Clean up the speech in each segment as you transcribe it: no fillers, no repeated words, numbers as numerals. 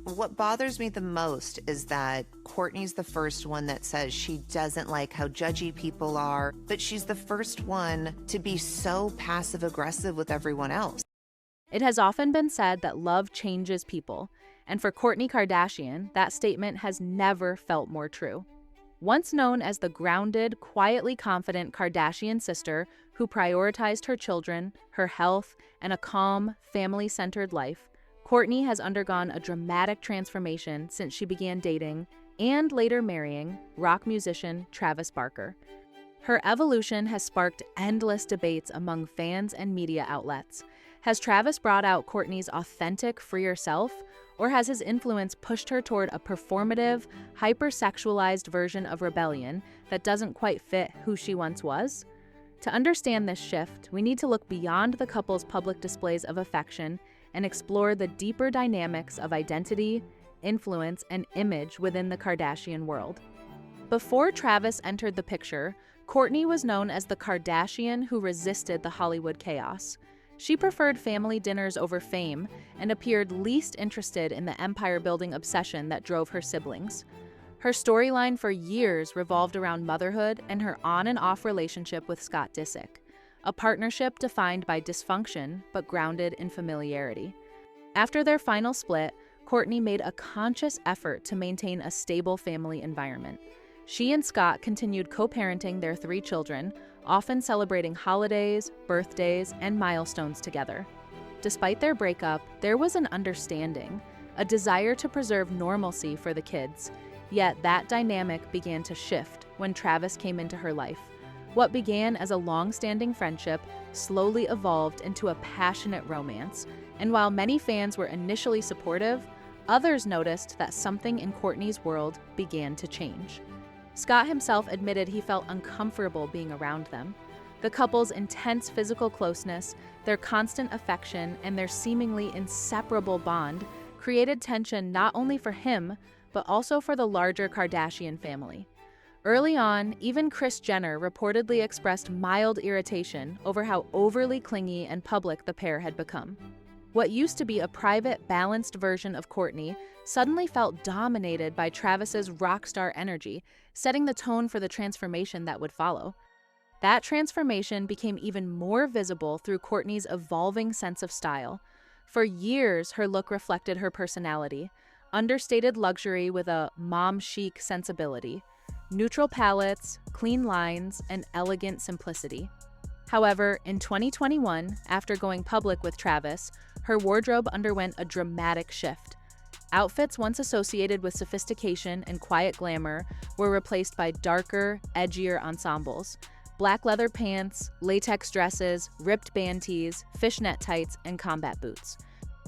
What bothers me the most is that Kourtney's the first one that says she doesn't like how judgy people are, but she's the first one to be so passive-aggressive with everyone else. It has often been said that love changes people, and for Kourtney Kardashian, that statement has never felt more true. Once known as the grounded, quietly confident Kardashian sister who prioritized her children, her health, and a calm, family-centered life, Kourtney has undergone a dramatic transformation since she began dating and later marrying rock musician Travis Barker. Her evolution has sparked endless debates among fans and media outlets. Has Travis brought out Kourtney's authentic, freer self, or has his influence pushed her toward a performative, hypersexualized version of rebellion that doesn't quite fit who she once was? To understand this shift, we need to look beyond the couple's public displays of affection and explore the deeper dynamics of identity, influence, and image within the Kardashian world. Before Travis entered the picture, Kourtney was known as the Kardashian who resisted the Hollywood chaos. She preferred family dinners over fame and appeared least interested in the empire-building obsession that drove her siblings. Her storyline for years revolved around motherhood and her on and off relationship with Scott Disick, a partnership defined by dysfunction but grounded in familiarity. After their final split, Kourtney made a conscious effort to maintain a stable family environment. She and Scott continued co-parenting their 3 children, often celebrating holidays, birthdays, and milestones together. Despite their breakup, there was an understanding, a desire to preserve normalcy for the kids. Yet that dynamic began to shift when Travis came into her life. What began as a long-standing friendship slowly evolved into a passionate romance, and while many fans were initially supportive, others noticed that something in Kourtney's world began to change. Scott himself admitted he felt uncomfortable being around them. The couple's intense physical closeness, their constant affection, and their seemingly inseparable bond created tension not only for him, but also for the larger Kardashian family. Early on, even Kris Jenner reportedly expressed mild irritation over how overly clingy and public the pair had become. What used to be a private, balanced version of Kourtney suddenly felt dominated by Travis's rock star energy, setting the tone for the transformation that would follow. That transformation became even more visible through Kourtney's evolving sense of style. For years, her look reflected her personality, understated luxury with a mom chic sensibility, neutral palettes, clean lines, and elegant simplicity. However, in 2021, after going public with Travis, her wardrobe underwent a dramatic shift. Outfits once associated with sophistication and quiet glamour were replaced by darker, edgier ensembles. Black leather pants, latex dresses, ripped band tees, fishnet tights, and combat boots.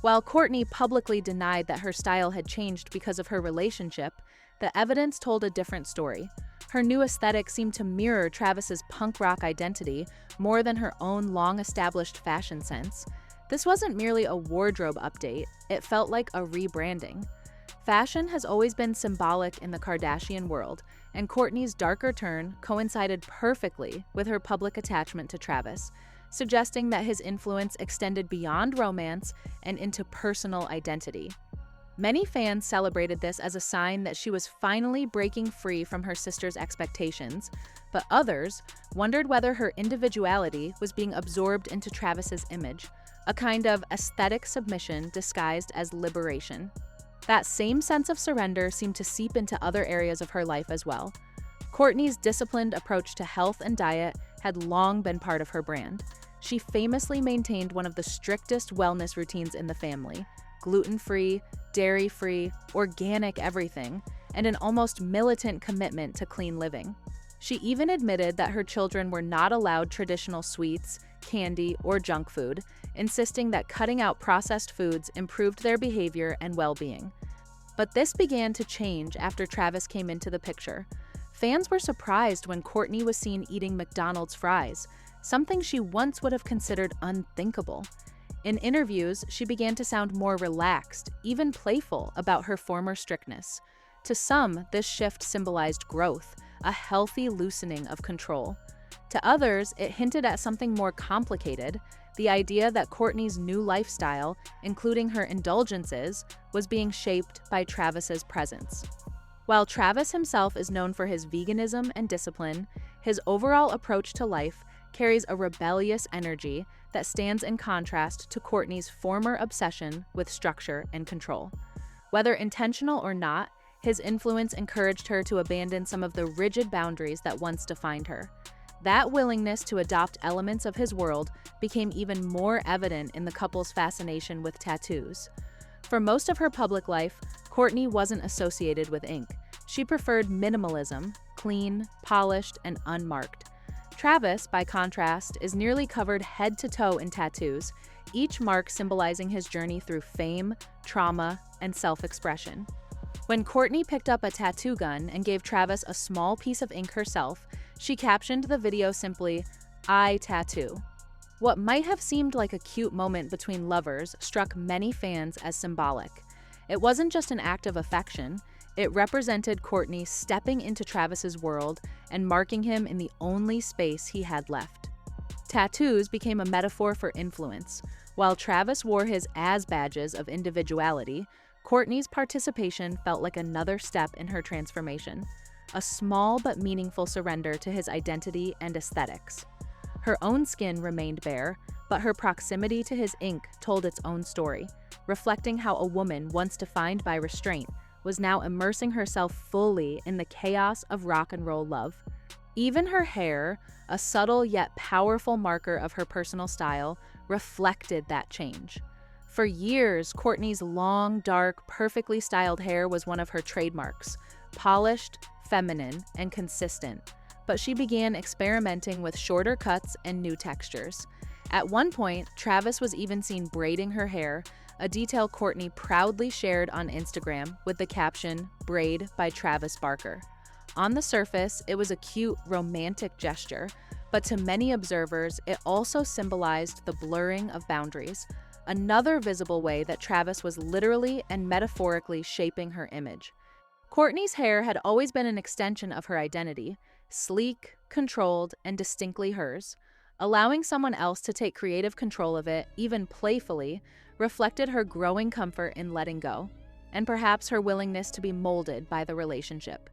While Kourtney publicly denied that her style had changed because of her relationship, the evidence told a different story. Her new aesthetic seemed to mirror Travis's punk rock identity more than her own long-established fashion sense. This wasn't merely a wardrobe update, it felt like a rebranding. Fashion has always been symbolic in the Kardashian world, and Kourtney's darker turn coincided perfectly with her public attachment to Travis, suggesting that his influence extended beyond romance and into personal identity. Many fans celebrated this as a sign that she was finally breaking free from her sister's expectations, but others wondered whether her individuality was being absorbed into Travis's image, a kind of aesthetic submission disguised as liberation. That same sense of surrender seemed to seep into other areas of her life as well. Kourtney's disciplined approach to health and diet had long been part of her brand. She famously maintained one of the strictest wellness routines in the family: gluten-free, dairy-free, organic everything, and an almost militant commitment to clean living. She even admitted that her children were not allowed traditional sweets, candy, or junk food, insisting that cutting out processed foods improved their behavior and well-being. But this began to change after Travis came into the picture. Fans were surprised when Kourtney was seen eating McDonald's fries, something she once would have considered unthinkable. In interviews, she began to sound more relaxed, even playful, about her former strictness. To some, this shift symbolized growth, a healthy loosening of control. To others, it hinted at something more complicated, the idea that Kourtney's new lifestyle, including her indulgences, was being shaped by Travis's presence. While Travis himself is known for his veganism and discipline, his overall approach to life carries a rebellious energy that stands in contrast to Kourtney's former obsession with structure and control. Whether intentional or not, his influence encouraged her to abandon some of the rigid boundaries that once defined her. That willingness to adopt elements of his world became even more evident in the couple's fascination with tattoos. For most of her public life, Kourtney wasn't associated with ink. She preferred minimalism, clean, polished, and unmarked. Travis, by contrast, is nearly covered head to toe in tattoos, each mark symbolizing his journey through fame, trauma, and self-expression. When Kourtney picked up a tattoo gun and gave Travis a small piece of ink herself, she captioned the video simply, "I tattoo." What might have seemed like a cute moment between lovers struck many fans as symbolic. It wasn't just an act of affection, it represented Kourtney stepping into Travis's world and marking him in the only space he had left. Tattoos became a metaphor for influence. While Travis wore his as badges of individuality, Kourtney's participation felt like another step in her transformation, a small but meaningful surrender to his identity and aesthetics. Her own skin remained bare, but her proximity to his ink told its own story, reflecting how a woman once defined by restraint was now immersing herself fully in the chaos of rock and roll love. Even her hair, a subtle yet powerful marker of her personal style, reflected that change. For years, Kourtney's long, dark, perfectly styled hair was one of her trademarks, polished, feminine, and consistent. But she began experimenting with shorter cuts and new textures. At one point, Travis was even seen braiding her hair, a detail Kourtney proudly shared on Instagram with the caption, "Braid by Travis Barker." On the surface, it was a cute, romantic gesture, but to many observers, it also symbolized the blurring of boundaries, another visible way that Travis was literally and metaphorically shaping her image. Kourtney's hair had always been an extension of her identity, sleek, controlled, and distinctly hers. Allowing someone else to take creative control of it, even playfully, reflected her growing comfort in letting go, and perhaps her willingness to be molded by the relationship.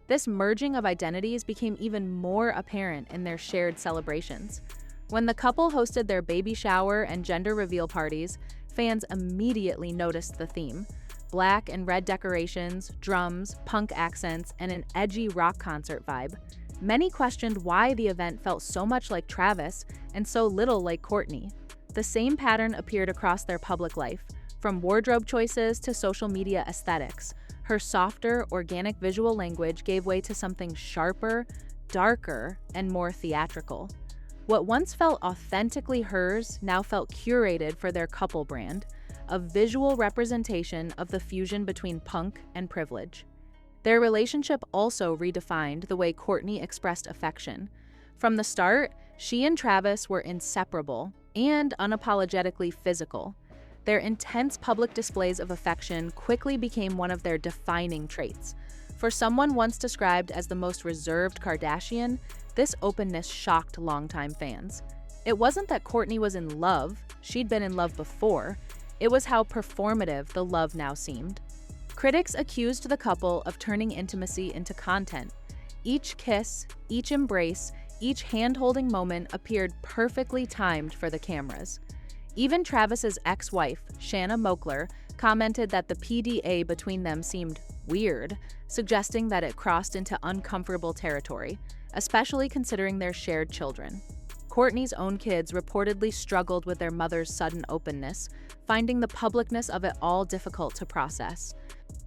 This merging of identities became even more apparent in their shared celebrations. When the couple hosted their baby shower and gender reveal parties, fans immediately noticed the theme: black and red decorations, drums, punk accents, and an edgy rock concert vibe. Many questioned why the event felt so much like Travis and so little like Kourtney. The same pattern appeared across their public life, from wardrobe choices to social media aesthetics. Her softer, organic visual language gave way to something sharper, darker, and more theatrical. What once felt authentically hers now felt curated for their couple brand, a visual representation of the fusion between punk and privilege. Their relationship also redefined the way Kourtney expressed affection. From the start, she and Travis were inseparable and unapologetically physical. Their intense public displays of affection quickly became one of their defining traits. For someone once described as the most reserved Kardashian, this openness shocked longtime fans. It wasn't that Kourtney was in love, she'd been in love before. It was how performative the love now seemed. Critics accused the couple of turning intimacy into content. Each kiss, each embrace, each hand-holding moment appeared perfectly timed for the cameras. Even Travis's ex-wife, Shanna Moakler, commented that the PDA between them seemed weird, suggesting that it crossed into uncomfortable territory, especially considering their shared children. Kourtney's own kids reportedly struggled with their mother's sudden openness, finding the publicness of it all difficult to process.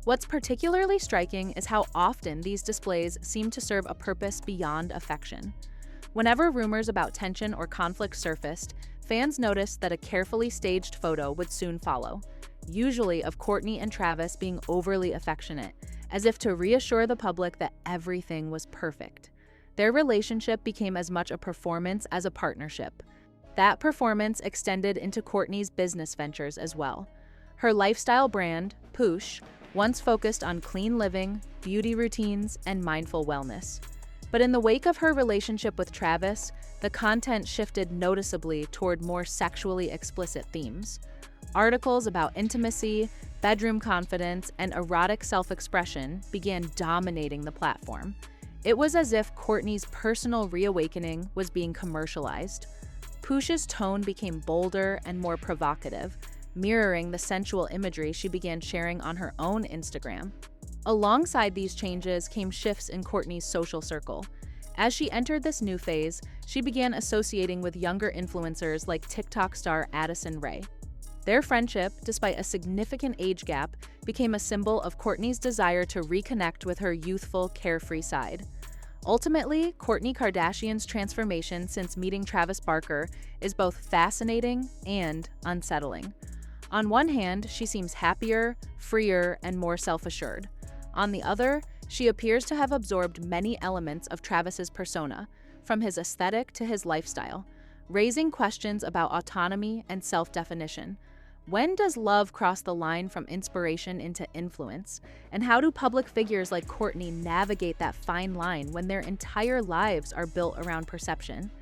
What's particularly striking is how often these displays seem to serve a purpose beyond affection. Whenever rumors about tension or conflict surfaced, fans noticed that a carefully staged photo would soon follow, usually of Kourtney and Travis being overly affectionate, as if to reassure the public that everything was perfect. Their relationship became as much a performance as a partnership. That performance extended into Kourtney's business ventures as well. Her lifestyle brand, Poosh, once focused on clean living, beauty routines, and mindful wellness. But in the wake of her relationship with Travis, the content shifted noticeably toward more sexually explicit themes. Articles about intimacy, bedroom confidence, and erotic self-expression began dominating the platform. It was as if Kourtney's personal reawakening was being commercialized. Poosh's tone became bolder and more provocative, mirroring the sensual imagery she began sharing on her own Instagram. Alongside these changes came shifts in Kourtney's social circle. As she entered this new phase, she began associating with younger influencers like TikTok star Addison Rae. Their friendship, despite a significant age gap, became a symbol of Kourtney's desire to reconnect with her youthful, carefree side. Ultimately, Kourtney Kardashian's transformation since meeting Travis Barker is both fascinating and unsettling. On one hand, she seems happier, freer, and more self-assured. On the other, she appears to have absorbed many elements of Travis's persona, from his aesthetic to his lifestyle, raising questions about autonomy and self-definition. When does love cross the line from inspiration into influence? And how do public figures like Kourtney navigate that fine line when their entire lives are built around perception?